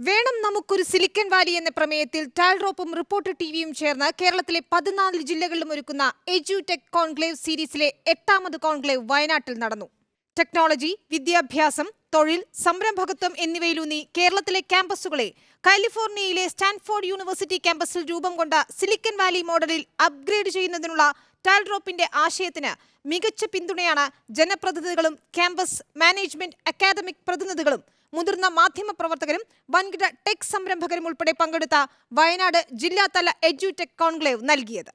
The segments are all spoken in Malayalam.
വേണം നമുക്കൊരു സിലിക്കൺ വാലി എന്ന പ്രമേയത്തിൽ ടാൽറോപ്പും റിപ്പോർട്ടർ ടിവിയും ചേർന്ന് കേരളത്തിലെ 14 ജില്ലകളിലും ഒരുക്കുന്ന എഡ്യൂടെക് കോൺക്ലേവ് സീരീസിലെ 8ാമത് കോൺക്ലേവ് വയനാട്ടിൽ നടന്നു. ടെക്നോളജി, വിദ്യാഭ്യാസം, തൊഴിൽ, സംരംഭകത്വം എന്നിവയിലൂന്നി കേരളത്തിലെ ക്യാമ്പസുകളെ കാലിഫോർണിയയിലെ സ്റ്റാൻഫോർഡ് യൂണിവേഴ്സിറ്റി ക്യാമ്പസിൽ രൂപം കൊണ്ട സിലിക്കൺ വാലി മോഡലിൽ അപ്ഗ്രേഡ് ചെയ്യുന്നതിനുള്ള ടാൽറോപ്പിന്റെ ആശയത്തിന് മികച്ച പിന്തുണയാണ് ജനപ്രതിനിധികളും ക്യാമ്പസ് മാനേജ്മെന്റ് അക്കാദമിക് പ്രതിനിധികളും മുതിർന്ന മാധ്യമ പ്രവർത്തകരും വൻകിട ടെക് സംരംഭകരും ഉൾപ്പെടെ പങ്കെടുത്ത വയനാട് ജില്ലാതല എഡ്യൂടെക് കോൺക്ലേവ് നൽകിയത്.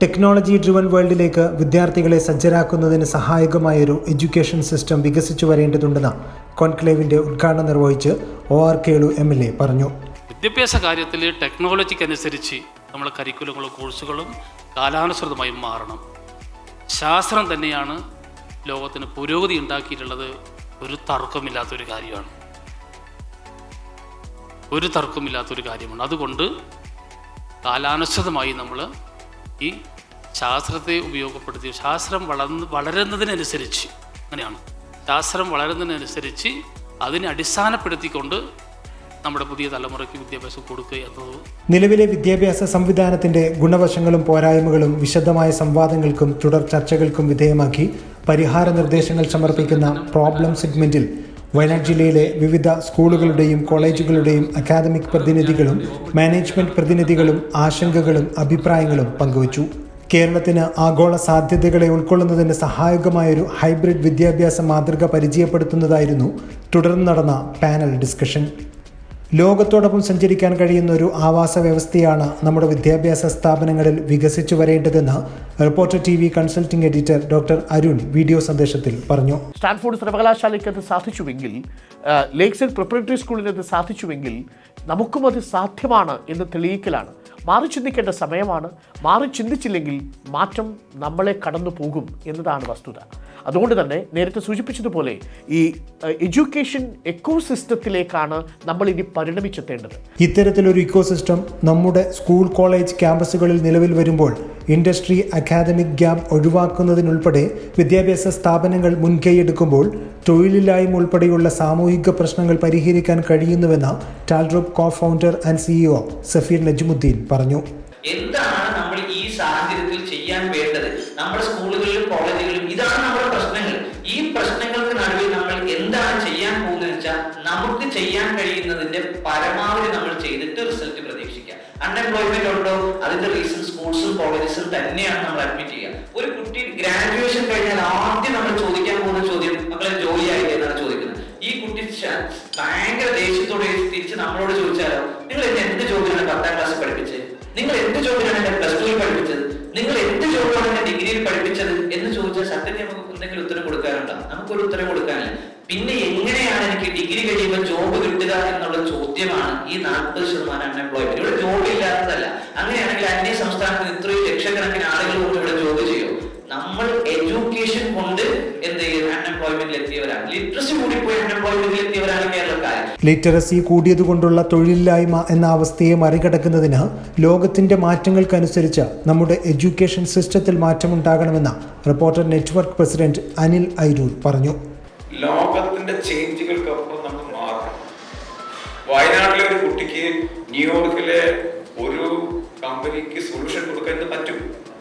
ടെക്നോളജി ഡ്രിവൻ വേൾഡിലേക്ക് വിദ്യാർത്ഥികളെ സജ്ജരാക്കുന്നതിന് സഹായകമായൊരു എഡ്യൂക്കേഷൻ സിസ്റ്റം വികസിച്ചു വരേണ്ടതുണ്ടെന്ന് കോൺക്ലേവിന്റെ ഉദ്ഘാടനം നിർവഹിച്ച് OR കേളു MLA പറഞ്ഞു. വിദ്യാഭ്യാസ കാര്യത്തിൽ ടെക്നോളജിക്കനുസരിച്ച് നമ്മളെ കരിക്കുലങ്ങളും കോഴ്സുകളും കാലാനുസൃതമായി മാറണം. ശാസ്ത്രം തന്നെയാണ് ലോകത്തിന് പുരോഗതി ഉണ്ടാക്കിയിട്ടുള്ളത്. ഒരു തർക്കമില്ലാത്തൊരു കാര്യമാണ്. അതുകൊണ്ട് കാലാനുസൃതമായി നമ്മൾ ഈ ശാസ്ത്രത്തെ ഉപയോഗപ്പെടുത്തി ശാസ്ത്രം വളരുന്നതിനനുസരിച്ച് അങ്ങനെയാണ് ശാസ്ത്രം വളരുന്നതിനനുസരിച്ച് അതിനെ അടിസ്ഥാനപ്പെടുത്തിക്കൊണ്ട് നമ്മുടെ പുതിയ തലമുറയ്ക്ക് വിദ്യാഭ്യാസം കൊടുക്കുക എന്നത്. നിലവിലെ വിദ്യാഭ്യാസ സംവിധാനത്തിന്റെ ഗുണവശങ്ങളും പോരായ്മകളും വിശദമായ സംവാദങ്ങൾക്കും തുടർ ചർച്ചകൾക്കും വിധേയമാക്കി പരിഹാര നിർദ്ദേശങ്ങൾ സമർപ്പിക്കുന്ന പ്രോബ്ലം സെഗ്മെന്റിൽ വയനാട് ജില്ലയിലെ വിവിധ സ്കൂളുകളുടെയും കോളേജുകളുടെയും അക്കാദമിക് പ്രതിനിധികളും മാനേജ്മെന്റ് പ്രതിനിധികളും ആശങ്കകളും അഭിപ്രായങ്ങളും പങ്കുവച്ചു. കേരളത്തിന് ആഗോള സാധ്യതകളെ ഉൾക്കൊള്ളുന്നതിന് സഹായകമായൊരു ഹൈബ്രിഡ് വിദ്യാഭ്യാസ മാതൃക പരിചയപ്പെടുത്തുന്നതായിരുന്നു തുടർന്ന് നടന്ന പാനൽ ഡിസ്കഷൻ. ലോകത്തോടൊപ്പം സഞ്ചരിക്കാൻ കഴിയുന്ന ഒരു ആവാസ വ്യവസ്ഥയാണ് നമ്മുടെ വിദ്യാഭ്യാസ സ്ഥാപനങ്ങളിൽ വികസിച്ചു വരേണ്ടതെന്ന് reporter TV consulting editor doctor Arun video സന്ദേശത്തിൽ പറഞ്ഞു. സ്റ്റാൻഫോർഡ് സർവകലാശാലയ്ക്ക് അത് സാധിച്ചുവെങ്കിൽ, ലേക്സൈഡ് പ്രിപ്പറേറ്ററി സ്കൂളിന് അത് സാധിച്ചുവെങ്കിൽ നമുക്കും അത് സാധ്യമാണ് എന്ന് തെളിയിക്കലാണ്. മാറി ചിന്തിക്കേണ്ട സമയമാണ്. മാറി ചിന്തിച്ചില്ലെങ്കിൽ മാറ്റം നമ്മളെ കടന്നു പോകും എന്നതാണ് വസ്തുത. അതുകൊണ്ട് തന്നെ നേരത്തെ സൂചിപ്പിച്ചതുപോലെ ഈ എഡ്യൂക്കേഷൻ എക്കോസിസ്റ്റത്തിലേക്കാണ് നമ്മൾ ഇനി പരിണമിച്ചെത്തേണ്ടത്. ഇത്തരത്തിലൊരു ഇക്കോസിസ്റ്റം നമ്മുടെ സ്കൂൾ കോളേജ് ക്യാമ്പസുകളിൽ നിലവിൽ വരുമ്പോൾ ഇൻഡസ്ട്രി അക്കാദമിക് ഗ്യാപ്പ് ഒഴിവാക്കുന്നതിനുൾപ്പെടെ വിദ്യാഭ്യാസ സ്ഥാപനങ്ങൾ മുൻകൈയെടുക്കുമ്പോൾ തൊഴിലില്ലായ്മ ഉൾപ്പെടെയുള്ള സാമൂഹിക പ്രശ്നങ്ങൾ പരിഹരിക്കാൻ കഴിയുന്നുവെന്ന് Talrop co-founder and CEO Safeer Najmuddin പറഞ്ഞു. എന്താണ് നമ്മൾ ഈ സാഹചര്യത്തിൽ ചെയ്യാൻ വേണ്ടത്? നമ്മുടെ സ്കൂളുകളിലും കോളേജുകളിലും ഇതാണ് നമ്മുടെ പ്രശ്നങ്ങൾ. ഈ പ്രശ്നങ്ങൾക്ക് നടുവിൽ നമ്മൾ എന്താണ് ചെയ്യാൻ പോകുന്നത് വെച്ചാൽ നമുക്ക് ചെയ്യാൻ കഴിയുന്നതിന്റെ പരമാവധി നമ്മൾ ചെയ്തിട്ട് റിസൾട്ട് പ്രതീക്ഷിക്കാം. അൺഎംപ്ലോയ്മെന്റ് ഉണ്ടോ? അതിന്റെ റീസൺ സ്കൂൾസും കോളേജസും തന്നെയാണ് നമ്മൾ അഡ്മിറ്റ് ചെയ്യുക. ഒരു കുട്ടി ഗ്രാജുവേഷൻ കഴിഞ്ഞാൽ ആദ്യം നമ്മൾ ചോദിക്കാൻ പോകുന്ന ചോദ്യം മക്കളെ ജോലിയായില്ലേ എന്നാണ് ചോദിക്കുന്നത്. ഈ കുട്ടി ഭയങ്കര ദേഷ്യത്തോടെ തിരിച്ച് നമ്മളോട് ചോദിച്ചാലോ, നിങ്ങൾ എന്ത് ജോബിനാണ് 10ാം ക്ലാസ്സിൽ പഠിപ്പിച്ചത്? നിങ്ങൾ എന്ത് ജോബിനാണ് എന്നെ +2 പഠിപ്പിച്ചത്? നിങ്ങൾ എന്ത് ജോബാണ് എന്നെ ഡിഗ്രിയിൽ പഠിപ്പിച്ചത് എന്ന് ചോദിച്ചാൽ സത്യത്തിൽ നമുക്ക് എന്തെങ്കിലും ഉത്തരം കൊടുക്കാനുണ്ടോ? നമുക്കൊരു ഉത്തരം കൊടുക്കാനില്ല. പിന്നെ എങ്ങനെയാണ് എനിക്ക് ഡിഗ്രി കഴിയുമ്പോൾ ജോബ് കിട്ടുക എന്നുള്ള ചോദ്യമാണ് ഈ 40% അൺഎംപ്ലോയ്മെന്റ്. ഇവിടെ ജോബ് ഇല്ലാത്തതല്ല. അങ്ങനെയാണെങ്കിൽ അന്യ സംസ്ഥാനത്തിന് ഇത്രയും ലക്ഷക്കണക്കിന് ആളുകൾ കൊണ്ട് ഇവിടെ ജോബ് ചെയ്യും. നമ്മൾ എഡ്യൂക്കേഷൻ കൊണ്ട് എന്ത് ചെയ്യുന്നത്? അൺഎംപ്ലോയ്മെന്റിൽ എത്തിയവരാണ്. ലിറ്ററസി കൂടിപ്പോയി അൺഎംപ്ലോയ്മെന്റിൽ എത്തിയവരാണ് കേരളക്കാർ. ലിറ്ററസി കൂടിയതുകൊണ്ടുള്ള തൊഴിലില്ലായ്മ എന്ന അവസ്ഥയെ മറികടക്കുന്നതിന് ലോകത്തിന്റെ മാറ്റങ്ങൾക്കനുസരിച്ച് നമ്മുടെ എഡ്യൂക്കേഷൻ സിസ്റ്റത്തിൽ മാറ്റമുണ്ടാകണമെന്ന് reporter network president Anil Airoor പറഞ്ഞു. ലോകത്തിന്റെ ചേഞ്ചുകൾക്കപ്പുറം നമ്മൾ മാറണം. വയനാട്ടിലെ ഒരു കുട്ടിക്ക് ന്യൂയോർക്കിലെ ഒരു കമ്പനിക്ക് സൊല്യൂഷൻ കൊടുക്കാൻ പറ്റും.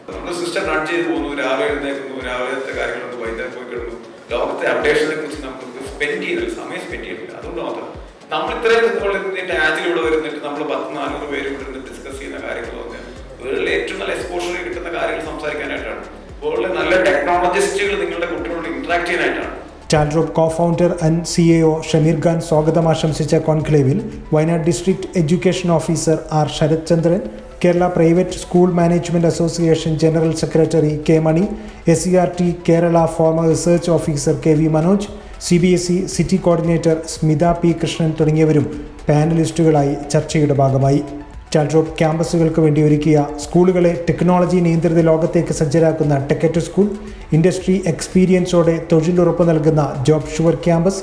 നമ്മുടെ സിസ്റ്റം റൺ ചെയ്ത് പോകുന്നു. രാവിലെ എഴുന്നേക്കുന്നു, രാവിലത്തെ കാര്യങ്ങളൊക്കെ വൈകുന്നേരം പോയി കിടന്നു. ലോകത്തെ അപ്ഡേഷനെ കുറിച്ച് നമുക്ക് സമയം സ്പെൻഡ് ചെയ്യുന്നില്ല. അതുകൊണ്ട് മാത്രം നമ്മൾ ഇത്രയും ആജിലൂടെ വരുന്നിട്ട് നമ്മൾ 10-400 പേര് ഇവിടെ ഡിസ്കസ് ചെയ്യുന്ന കാര്യങ്ങളൊക്കെ വേൾഡിൽ ഏറ്റവും നല്ല എക്സ്പോഷർ കിട്ടുന്ന കാര്യങ്ങൾ സംസാരിക്കാനായിട്ടാണ്. വേൾഡിലെ നല്ല ടെക്നോളജിസ്റ്റുകൾ നിങ്ങളുടെ കുട്ടികളോട് ഇന്ററാക്ട് ചെയ്യാനായിട്ടാണ്. Talrop co-founder and CEO Shameer Khan സ്വാഗതം ആശംസിച്ച കോൺക്ലേവിൽ Wayanad district education officer R Sarath Chandran, Kerala private school management association general secretary K Mani, SCRT Kerala former research officer KV Manoj, CBSE city coordinator Smitha P Krishnan തുടങ്ങിയവരും പാനലിസ്റ്റുകളായി ചർച്ചയുടെ ഭാഗമായി. ടാൽറോപ്പ് ക്യാമ്പസുകൾക്ക് വേണ്ടി ഒരുക്കിയ സ്കൂളുകളെ ടെക്നോളജി നിയന്ത്രിത ലോകത്തേക്ക് സജ്ജരാക്കുന്ന ടെക്കറ്റ് സ്കൂൾ, ഇൻഡസ്ട്രി എക്സ്പീരിയൻസോടെ തൊഴിലുറപ്പ് നൽകുന്ന job sure campus,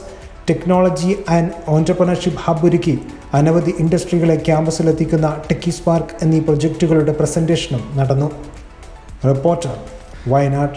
technology and entrepreneurship hub ഒരുക്കി അനവധി ഇൻഡസ്ട്രികളെ ക്യാമ്പസിലെത്തിക്കുന്ന ടെക്കി സ്പാർക്ക് എന്നീ പ്രൊജക്റ്റുകളുടെ പ്രസന്റേഷനും നടന്നു. റിപ്പോർട്ടർ വയനാട്.